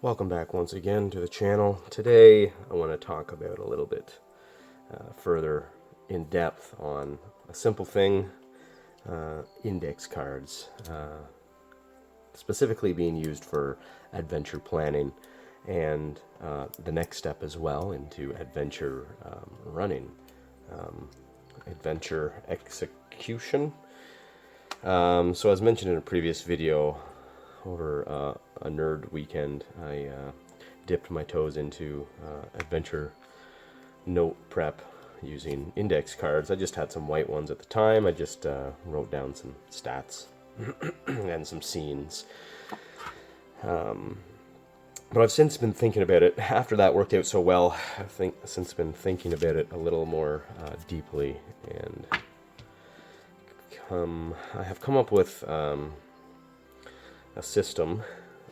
Welcome back once again to the channel. Today I want to talk about a little bit further in depth on a simple thing, index cards, specifically being used for adventure planning and the next step as well into adventure running, adventure execution. So as mentioned in a previous video, over a nerd weekend, I dipped my toes into adventure note prep using index cards. I just had some white ones at the time. I just wrote down some stats and some scenes. But I've since been thinking about it. After that worked out so well, I've since been thinking about it a little more deeply, and I have come up with a system,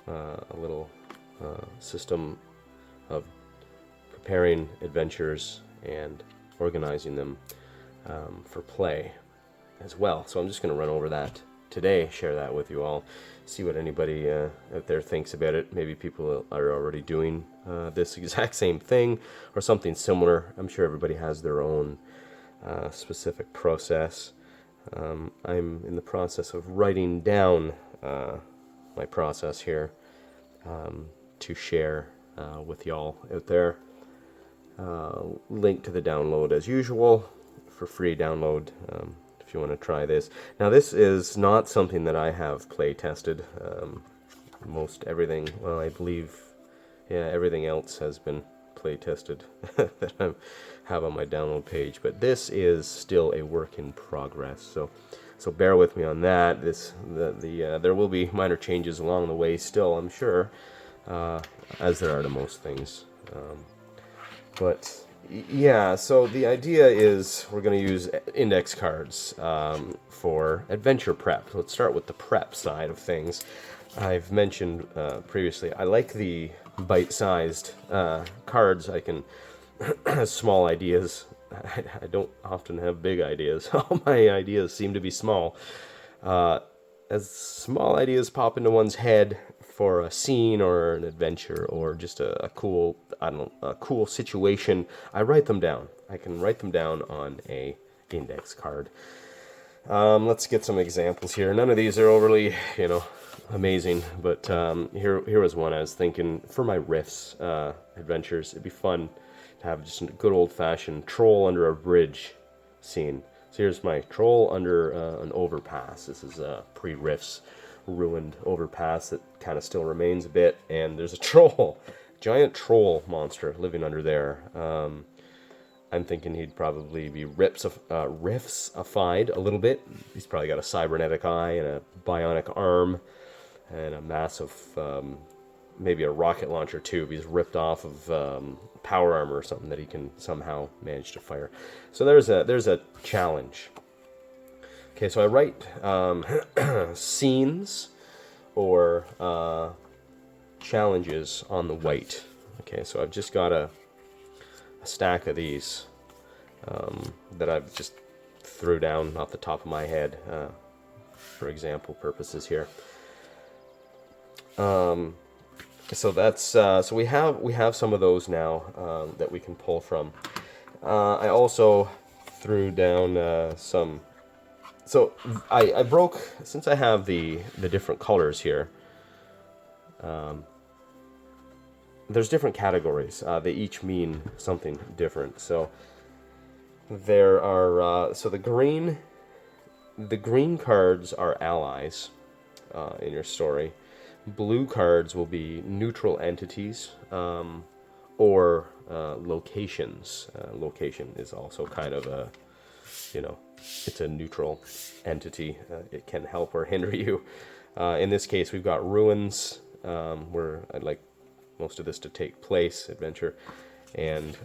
a little system of preparing adventures and organizing them for play as well. So I'm just going to run over that today, share that with you all, see what anybody out there thinks about it. Maybe people are already doing this exact same thing or something similar. I'm sure everybody has their own specific process. I'm in the process of writing down my process here to share with y'all out there. Link to the download as usual for free download if you want to try this. Now this is not something that I have play tested. Most everything, well, I believe, yeah, everything else has been play tested that I have on my download page, but this is still a work in progress. So bear with me on that. There will be minor changes along the way still, I'm sure, as there are to most things. But yeah, so the idea is we're going to use index cards for adventure prep. Let's start with the prep side of things. I've mentioned previously, I like the bite-sized cards. I can small ideas. I don't often have big ideas. All my ideas seem to be small. As small ideas pop into one's head for a scene or an adventure or just a cool, a cool situation, I write them down. I can write them down on a index card. Let's get some examples here. None of these are overly, amazing, but here was one I was thinking for my riffs adventures. It'd be fun to have just a good old-fashioned troll under a bridge scene. So here's my troll under an overpass. This is a pre-riffs ruined overpass that kind of still remains a bit, and there's a troll, giant troll monster living under there. I'm thinking he'd probably be riffs-ified a little bit. He's probably got a cybernetic eye and a bionic arm and a massive, maybe a rocket launcher too. He's ripped off of power armor or something that he can somehow manage to fire. So there's a challenge. Okay, so I write scenes or challenges on the white. Okay, so I've just got a stack of these that I've just threw down off the top of my head for example purposes here. So that's so we have some of those now that we can pull from. I also threw down some. So I broke, since I have the different colors here. There's different categories. They each mean something different. So there are so the green cards are allies in your story. Blue cards will be neutral entities or locations. Location is also kind of a, it's a neutral entity. It can help or hinder you. In this case, we've got ruins, where I'd like most of this to take place, adventure, and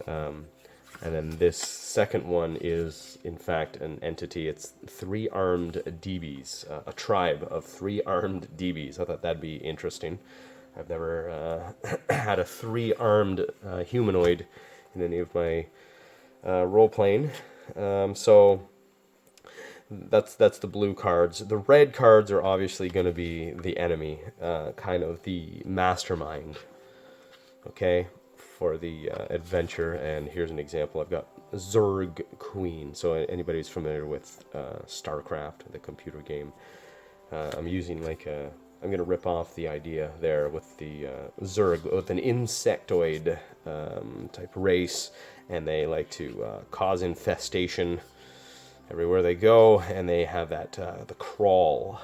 then this second one is, in fact, an entity. It's 3 armed DBs, a tribe of 3 armed DBs. I thought that'd be interesting. I've never had a 3 armed humanoid in any of my role playing. So that's the blue cards. The red cards are obviously going to be the enemy, kind of the mastermind okay, for the adventure. And here's an example. I've got Zerg Queen. So anybody who's familiar with StarCraft, the computer game, I'm using like a, I'm going to rip off the idea there with the Zerg, with an insectoid type race, and they like to cause infestation everywhere they go, and they have that, the crawl.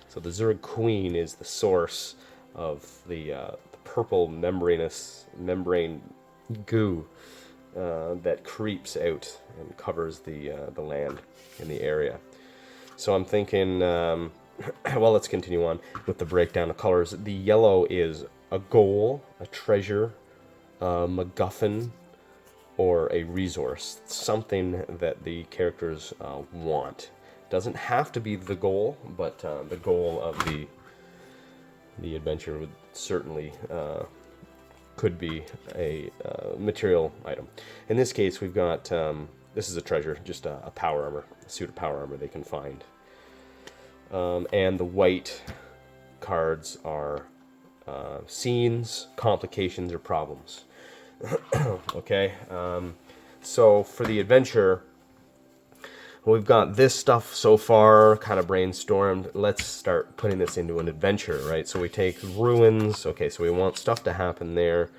So the Zerg Queen is the source of the purple membrane goo that creeps out and covers the land in the area. So I'm thinking, well, let's continue on with the breakdown of colors. The yellow is a goal, a treasure, a MacGuffin, or a resource. Something that the characters want. Doesn't have to be the goal, but the goal of the adventure would certainly could be a material item. In this case, we've got this is a treasure, just a power armor, a suit of power armor they can find. And the white cards are scenes, complications, or problems. Okay, so for the adventure, we've got this stuff so far, kind of brainstormed. Let's start putting this into an adventure, right? So we take ruins. Okay, so we want stuff to happen there.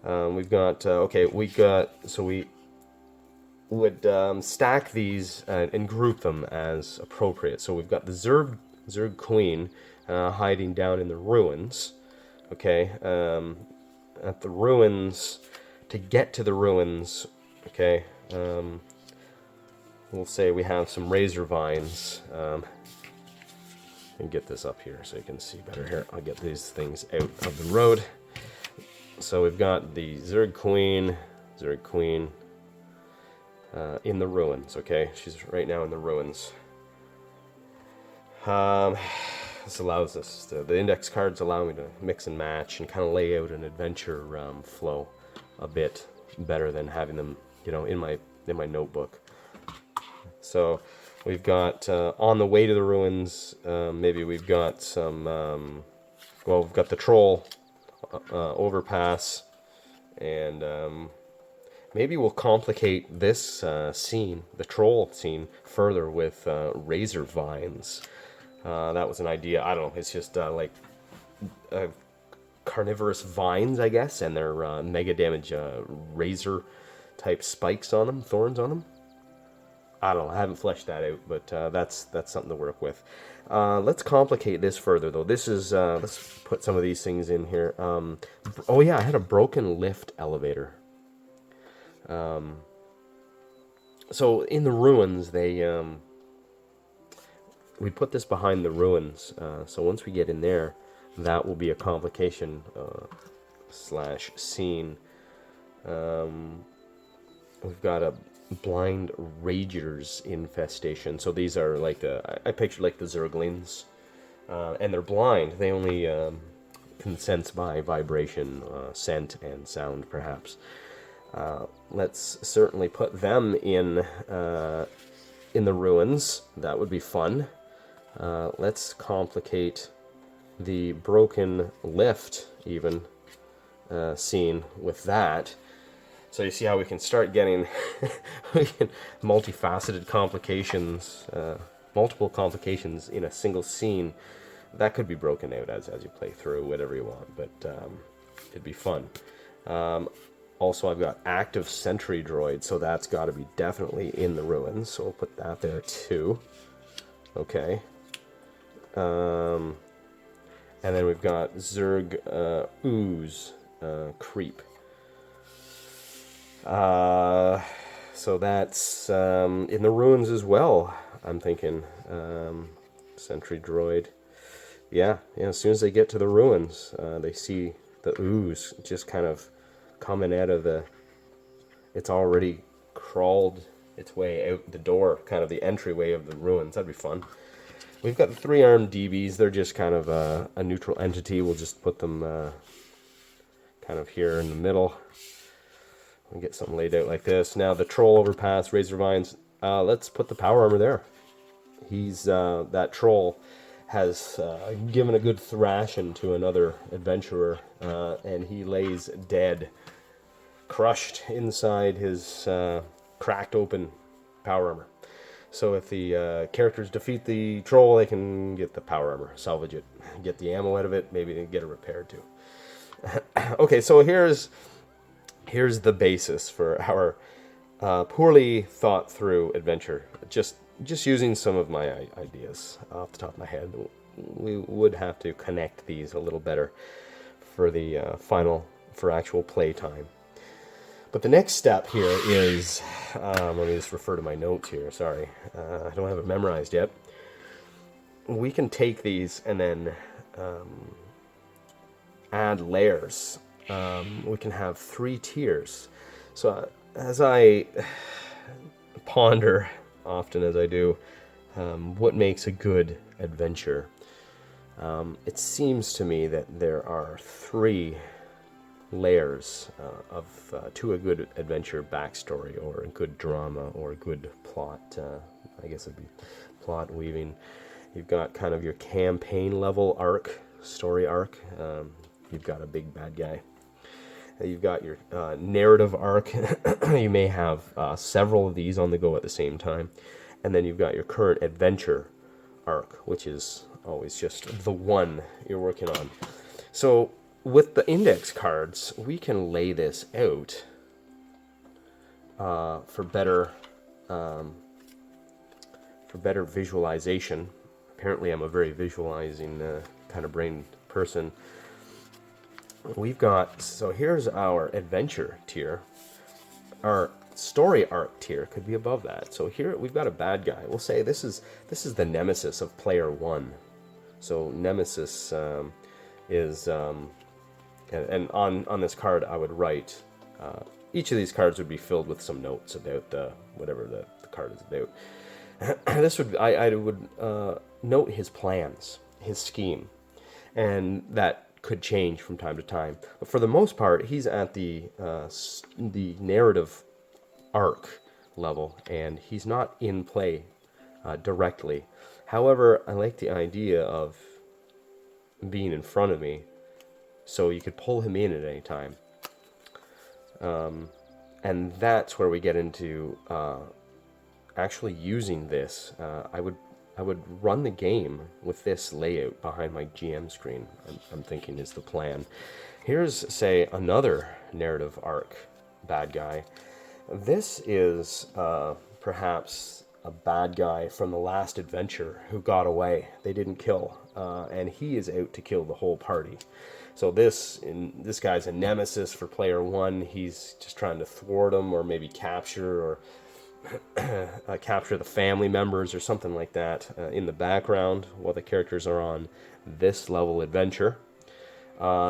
We've got, okay, so we would stack these and group them as appropriate. So we've got the Zerg Queen hiding down in the ruins. Okay, at the ruins, to get to the ruins, okay, we'll say we have some razor vines. And get this up here so you can see better here. I'll get these things out of the road. So we've got the Zerg Queen in the ruins, okay? She's right now in the ruins. This allows us to, the index cards allow me to mix and match and kind of lay out an adventure flow a bit better than having them, you know, in my notebook. So we've got on the way to the ruins, maybe we've got some, well, we've got the troll overpass, and maybe we'll complicate this scene, the troll scene, further with razor vines. That was an idea. I don't know. It's just like carnivorous vines, I guess, and they're mega damage razor type spikes on them, thorns on them. I don't know. I haven't fleshed that out, but that's something to work with. Let's complicate this further, though. This is let's put some of these things in here. Oh yeah, I had a broken lift elevator. So in the ruins, we put this behind the ruins. So once we get in there, that will be a complication slash scene. We've got a blind ragers infestation. So these are like I pictured like the Zerglings, and they're blind. They only can sense by vibration, scent, and sound, perhaps. Let's certainly put them in the ruins. That would be fun. Let's complicate the broken lift even scene with that. So you see how we can start getting multifaceted complications, multiple complications in a single scene. That could be broken out as you play through, whatever you want, but it'd be fun. Also, I've got active sentry droid, so that's got to be definitely in the ruins. So we'll put that there too. Okay. And then we've got Zerg ooze creep. So that's in the ruins as well, I'm thinking. Sentry droid. Yeah, as soon as they get to the ruins, they see the ooze just kind of coming out of it's already crawled its way out the door, kind of the entryway of the ruins. That'd be fun. We've got the 3-armed DBs. They're just kind of a neutral entity. We'll just put them kind of here in the middle. We'll get something laid out like this. Now the troll overpass, razor vines. Let's put the power armor there. He's that troll has given a good thrashing to another adventurer, and he lays dead, crushed inside his cracked open power armor. So if the characters defeat the troll, they can get the power armor, salvage it, get the ammo out of it, maybe they get it repaired too. Okay, so here's the basis for our poorly thought through adventure. Just using some of my ideas off the top of my head. We would have to connect these a little better for the for actual play time. But the next step here is, let me just refer to my notes here, sorry. I don't have it memorized yet. We can take these and then add layers. We can have 3 tiers. So as I ponder, often as I do, what makes a good adventure, it seems to me that there are 3 layers to a good adventure backstory, or a good drama, or a good plot. I guess it'd be plot weaving. You've got kind of your campaign level arc, story arc. You've got a big bad guy. You've got your narrative arc. You may have several of these on the go at the same time. And then you've got your current adventure arc, which is always just the one you're working on. So with the index cards, we can lay this out for better visualization. Apparently I'm a very visualizing kind of brain person. We've got, so here's our adventure tier. Our story arc tier could be above that. So here we've got a bad guy. We'll say this is the nemesis of player 1. So nemesis is, and on this card I would write, each of these cards would be filled with some notes about whatever the card is about. This would, I would note his plans, his scheme, and that could change from time to time. But for the most part, he's at the narrative arc level, and he's not in play directly. However, I like the idea of being in front of me, so you could pull him in at any time. And that's where we get into actually using this. I would run the game with this layout behind my GM screen, I'm thinking is the plan. Here's, say, another narrative arc bad guy. This is perhaps a bad guy from the last adventure who got away. They didn't kill, and he is out to kill the whole party. So this guy's a nemesis for player 1. He's just trying to thwart him, or maybe capture, or capture the family members or something like that in the background while the characters are on this level adventure.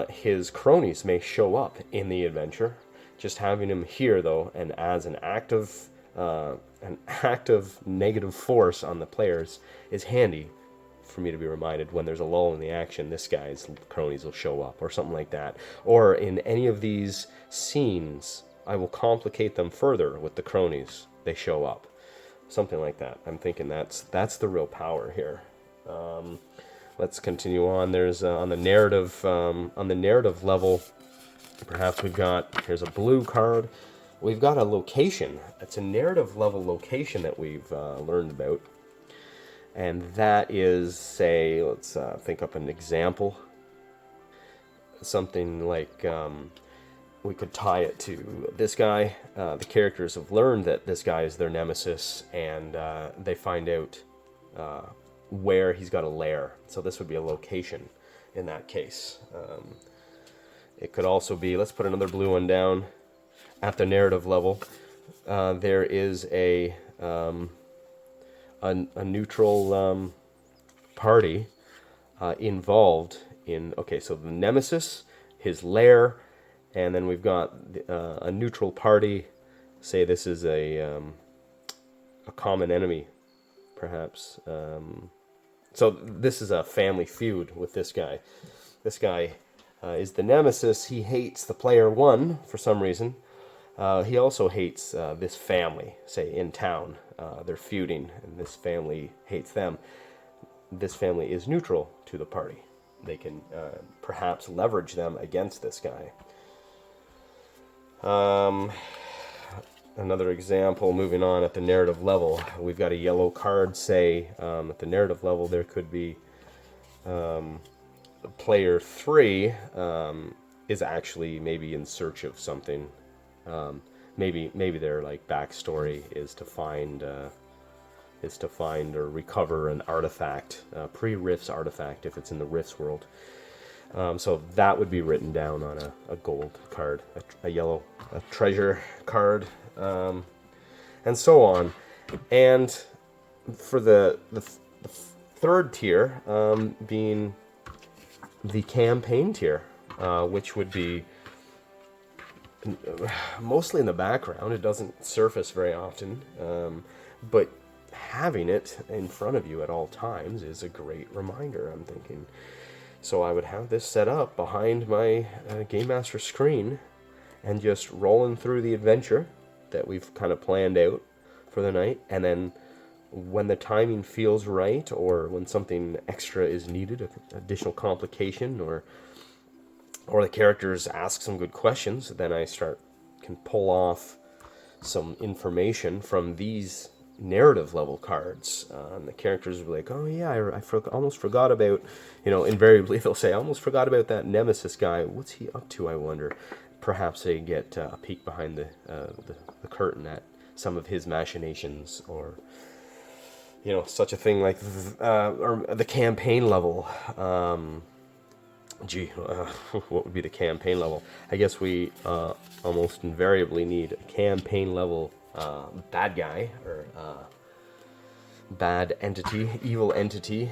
His cronies may show up in the adventure. Just having him here, though, and as an active negative force on the players is handy for me to be reminded when there's a lull in the action, this guy's cronies will show up, or something like that. Or in any of these scenes, I will complicate them further with the cronies. They show up, something like that. I'm thinking that's the real power here. Let's continue on. There's on the narrative level, perhaps we've got, here's a blue card. We've got a location. It's a narrative level location that we've learned about, and that is, say, let's think up an example. Something like, we could tie it to this guy. The characters have learned that this guy is their nemesis, and they find out where he's got a lair. So this would be a location in that case. It could also be, let's put another blue one down. At the narrative level, there is a neutral party involved in, okay, so the nemesis, his lair, and then we've got a neutral party. Say this is a common enemy, perhaps. So this is a family feud with this guy. This guy is the nemesis. He hates the player 1 for some reason. He also hates this family, say, in town. They're feuding, and this family hates them. this family is neutral to the party. They can perhaps leverage them against this guy. Another example, moving on at the narrative level, we've got a yellow card, say, at the narrative level there could be player 3 is actually maybe in search of something. Maybe their like backstory is to find or recover an artifact, pre-Rifts artifact if it's in the Rifts world. So that would be written down on a gold card, a yellow a treasure card, and so on. And for the third tier, being the campaign tier, which would be mostly in the background. It doesn't surface very often, but having it in front of you at all times is a great reminder, I'm thinking. So I would have this set up behind my Game Master screen and just rolling through the adventure that we've kind of planned out for the night, and then when the timing feels right, or when something extra is needed, an additional complication, or the characters ask some good questions, then I can pull off some information from these narrative level cards. And the characters will be like, oh yeah, I almost forgot about, invariably they'll say, I almost forgot about that Nemesis guy. What's he up to, I wonder? Perhaps they get a peek behind the curtain at some of his machinations, or such a thing like or the campaign level. What would be the campaign level? I guess we almost invariably need a campaign level bad guy, or bad entity, evil entity.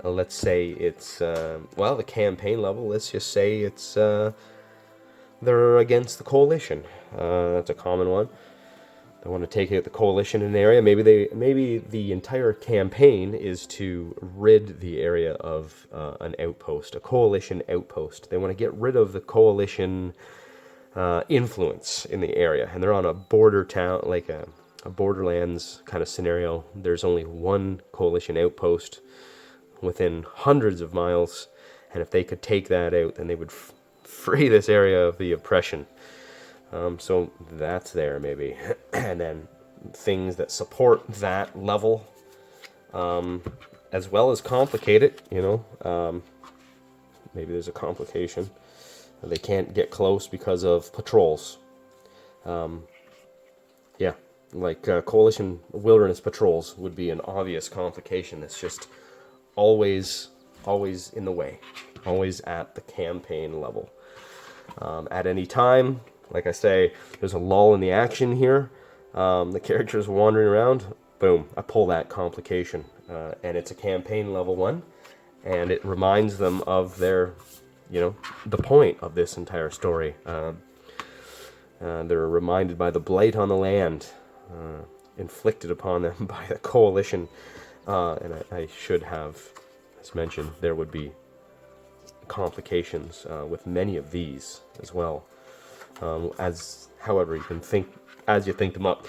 Let's say it's, the campaign level, let's just say it's, they're against the Coalition. That's a common one. They want to take out the Coalition in an area. Maybe the entire campaign is to rid the area of an outpost, a Coalition outpost. They want to get rid of the Coalition influence in the area, and they're on a border town, like a Borderlands kind of scenario. There's only one Coalition outpost within hundreds of miles, and if they could take that out, then they would free this area of the oppression. So that's there, maybe. And then things that support that level, as well as complicate it, maybe there's a complication. They can't get close because of patrols. Coalition wilderness patrols would be an obvious complication that's just always in the way, always at the campaign level. At any time, like I say, there's a lull in the action here. The character's wandering around. Boom, I pull that complication. And it's a campaign level 1. And it reminds them of their, the point of this entire story. They're reminded by the blight on the land, inflicted upon them by the Coalition. And I should have, as mentioned, there would be complications with many of these as well. However you can think, as you think them up.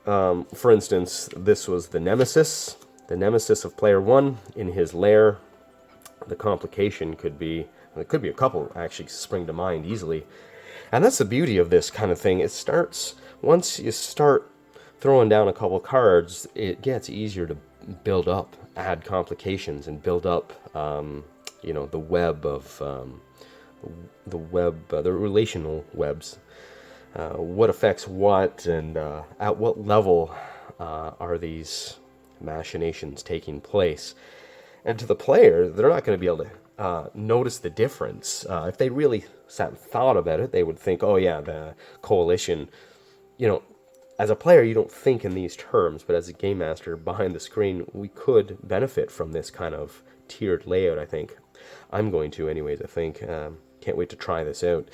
For instance, this was the Nemesis of player 1 in his lair. The complication could be, there could be a couple actually spring to mind easily. And that's the beauty of this kind of thing. It starts, once you start throwing down a couple cards, it gets easier to build up, add complications, and build up, the web of, the relational webs. What affects what, and at what level are these machinations taking place? And to the player, they're not going to be able to notice the difference. If they really sat and thought about it, they would think, oh yeah, the Coalition, as a player, you don't think in these terms, but as a game master behind the screen, we could benefit from this kind of tiered layout, I think. I'm going to anyways, I think. Can't wait to try this out.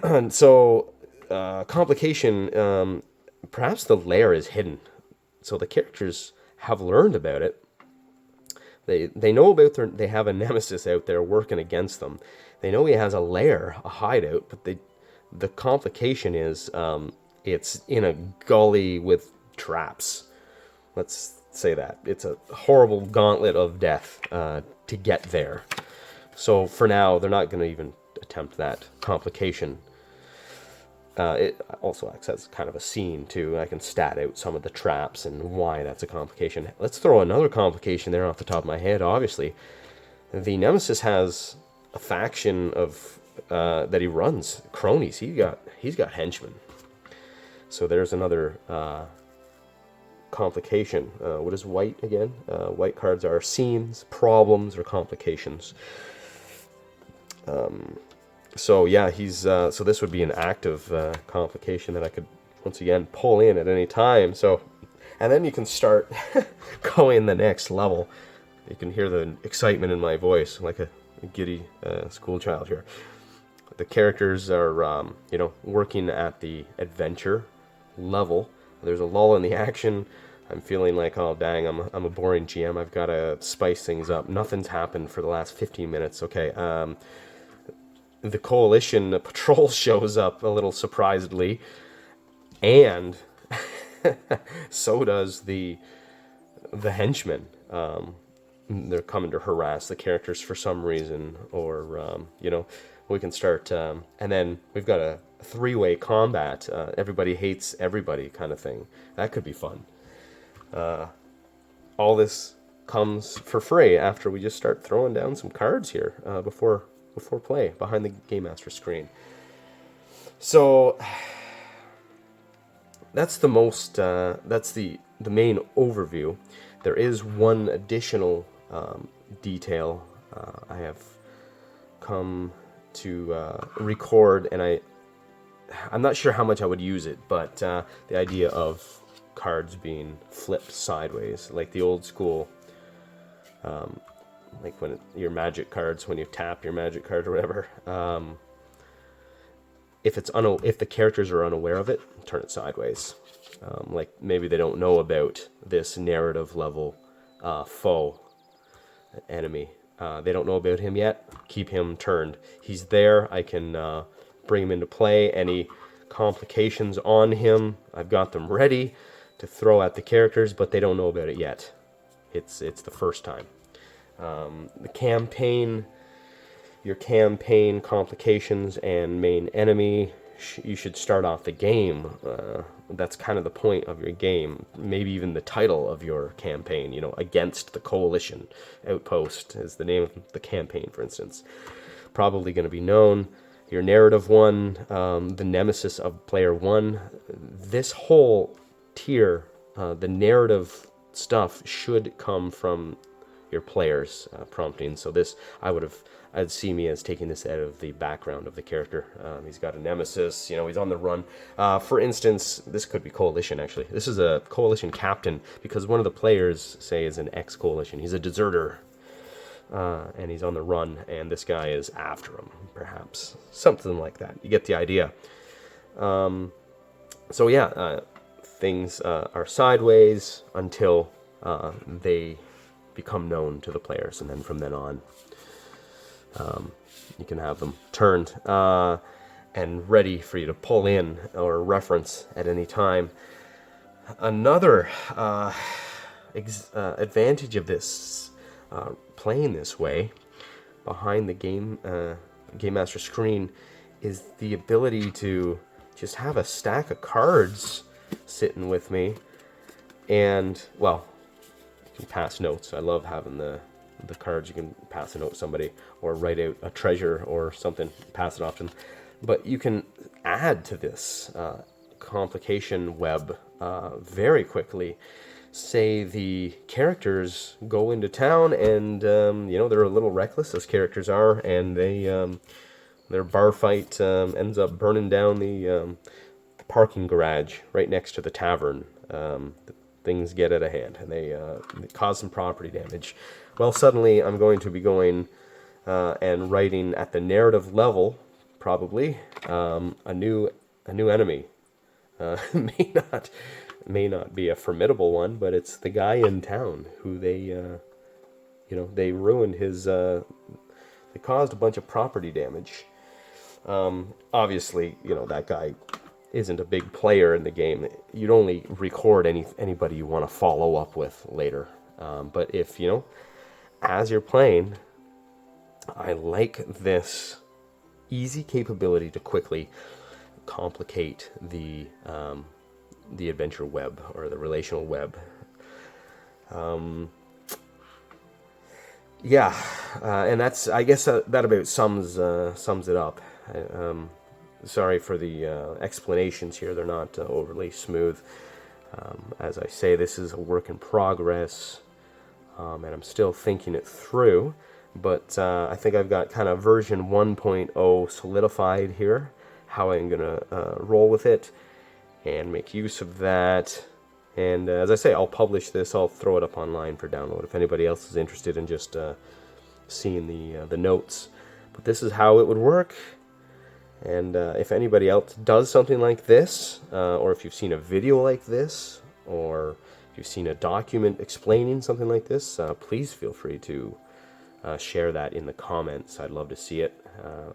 And so, complication, perhaps the lair is hidden. So the characters have learned about it. They know about they have a Nemesis out there working against them. They know he has a lair, a hideout, but the complication is, it's in a gully with traps. Let's say that. It's a horrible gauntlet of death to get there. So for now, they're not going to even attempt that complication. It also acts as kind of a scene, too. I can stat out some of the traps and why that's a complication. Let's throw another complication there off the top of my head, obviously. The Nemesis has a faction of that he runs, cronies. He's got henchmen. So there's another complication. What is white again? White cards are scenes, problems, or complications. So yeah, so this would be an active complication that I could once again pull in at any time. So, and then you can start going the next level. You can hear the excitement in my voice, like a giddy school child here. The characters are, working at the adventure level. There's a lull in the action. I'm feeling like, oh dang, I'm a boring GM. I've got to spice things up. Nothing's happened for the last 15 minutes. Okay. The Coalition patrol shows up a little surprisedly, and so does the henchmen. They're coming to harass the characters for some reason, or we can start, and then we've got a three-way combat. Everybody hates everybody kind of thing. That could be fun. All this comes for free after we just start throwing down some cards here before play, behind the Game Master screen. So that's the main overview. There is one additional detail I have come to record, and I'm not sure how much I would use it, but the idea of cards being flipped sideways, like the old school like your magic cards, when you tap your magic card or whatever, if the characters are unaware of it, turn it sideways. Like maybe they don't know about this narrative level foe, enemy. They don't know about him yet. Keep him turned. He's there. I can bring him into play. Any complications on him, I've got them ready to throw at the characters, but they don't know about it yet. It's the first time. The campaign, your campaign complications and main enemy, you should start off the game. That's kind of the point of your game. Maybe even the title of your campaign, Against the Coalition Outpost is the name of the campaign, for instance. Probably going to be known. Your narrative one, the nemesis of player one. This whole tier, the narrative stuff should come from your players prompting. So this, I'd see me as taking this out of the background of the character. He's got a nemesis, he's on the run. For instance, this could be Coalition, actually. This is a Coalition captain, because one of the players, say, is an ex-Coalition. He's a deserter, and he's on the run, and this guy is after him, perhaps. Something like that. You get the idea. So yeah, things are sideways until they become known to the players, and then from then on you can have them turned and ready for you to pull in or reference at any time. Another advantage of this playing this way behind the Game Master screen is the ability to just have a stack of cards sitting with me, and you can pass notes. I love having the cards. You can pass a note to somebody or write out a treasure or something, pass it off to them. But you can add to this complication web very quickly. Say the characters go into town and they're a little reckless, as characters are, and their bar fight ends up burning down the parking garage right next to the tavern. Things get out of hand, and they cause some property damage. Well, suddenly I'm going to be going and writing at the narrative level, probably a new enemy. May not be a formidable one, but it's the guy in town who they ruined his. They caused a bunch of property damage. Obviously, that guy isn't a big player in the game, you'd only record anybody you want to follow up with later. But if, as you're playing, I like this easy capability to quickly complicate the adventure web or the relational web. Yeah, and that's, I guess, that about sums it up. Sorry for the explanations here; they're not overly smooth. As I say, this is a work in progress, and I'm still thinking it through. But I think I've got kind of version 1.0 solidified here, how I'm gonna roll with it and make use of that. And as I say, I'll publish this. I'll throw it up online for download if anybody else is interested in just seeing the notes. But this is how it would work. And if anybody else does something like this, or if you've seen a video like this, or if you've seen a document explaining something like this, please feel free to share that in the comments. I'd love to see it.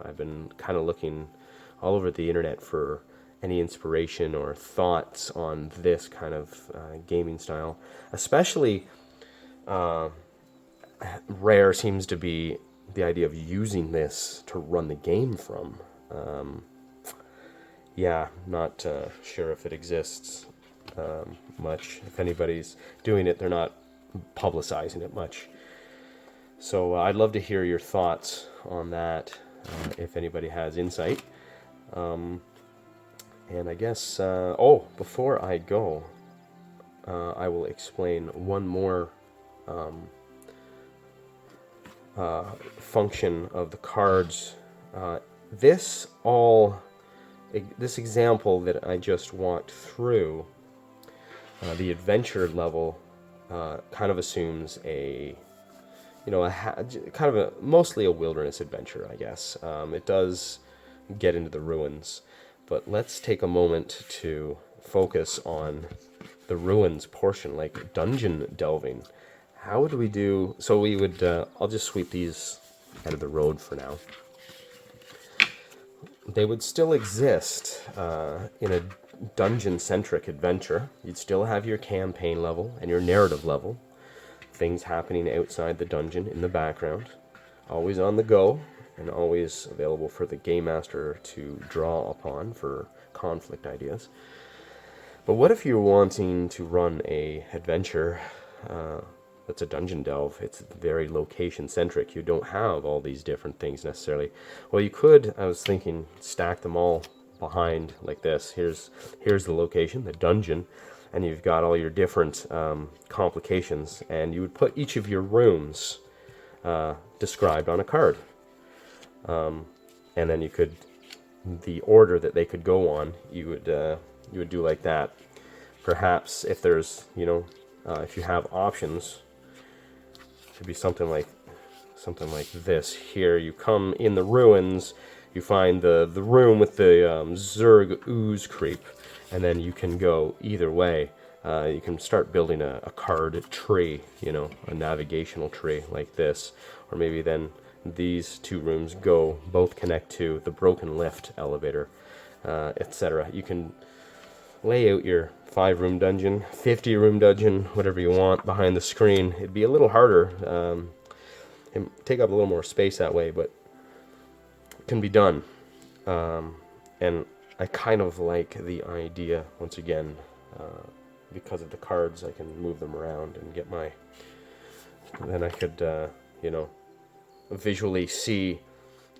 I've been kind of looking all over the internet for any inspiration or thoughts on this kind of gaming style. Especially rare seems to be the idea of using this to run the game from. Yeah, not sure if it exists much. If anybody's doing it, they're not publicizing it much. So I'd love to hear your thoughts on that, if anybody has insight. And I guess, before I go, I will explain one more function of the cards. This example that I just walked through, the adventure level, kind of assumes mostly a wilderness adventure, I guess. It does get into the ruins, but let's take a moment to focus on the ruins portion, like dungeon delving. How would we do? So we would, I'll just sweep these out of the road for now. They would still exist in a dungeon-centric adventure. You'd still have your campaign level and your narrative level. Things happening outside the dungeon in the background. Always on the go, and always available for the game master to draw upon for conflict ideas. But what if you're wanting to run a adventure that's a dungeon delve? It's very location centric. You don't have all these different things necessarily. Well, you could, I was thinking, stack them all behind like this. Here's the location, the dungeon, and you've got all your different complications, and you would put each of your rooms described on a card. And then you could, the order that they could go on, you would do like that. Perhaps if there's, if you have options, it could be something like this. Here, you come in the ruins, you find the room with the Zerg ooze creep, and then you can go either way. You can start building a card tree, a navigational tree like this, or maybe then these two rooms both connect to the broken lift elevator, etc. You can lay out your 5-room dungeon, 50-room dungeon, whatever you want behind the screen. It'd be a little harder, and take up a little more space that way, but it can be done. And I kind of like the idea, once again, because of the cards, I can move them around and get then I could, visually see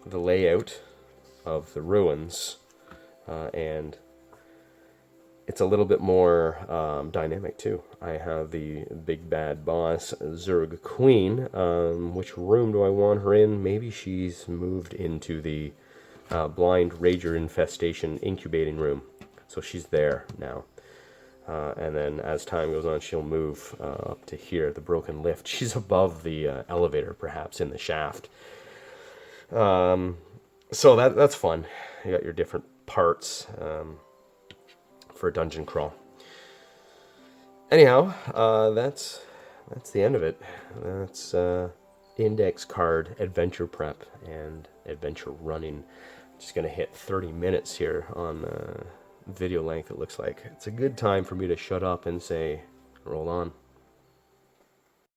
the layout of the ruins, and it's a little bit more dynamic too. I have the big bad boss, Zerg Queen. Which room do I want her in? Maybe she's moved into the Blind Rager Infestation incubating room, so she's there now. And then as time goes on, she'll move up to here, the broken lift. She's above the elevator, perhaps, in the shaft. So that's fun. You got your different parts for a dungeon crawl. Anyhow, that's the end of it. That's index card adventure prep and adventure running. Just going to hit 30 minutes here on video length it looks like. It's a good time for me to shut up and say, roll on.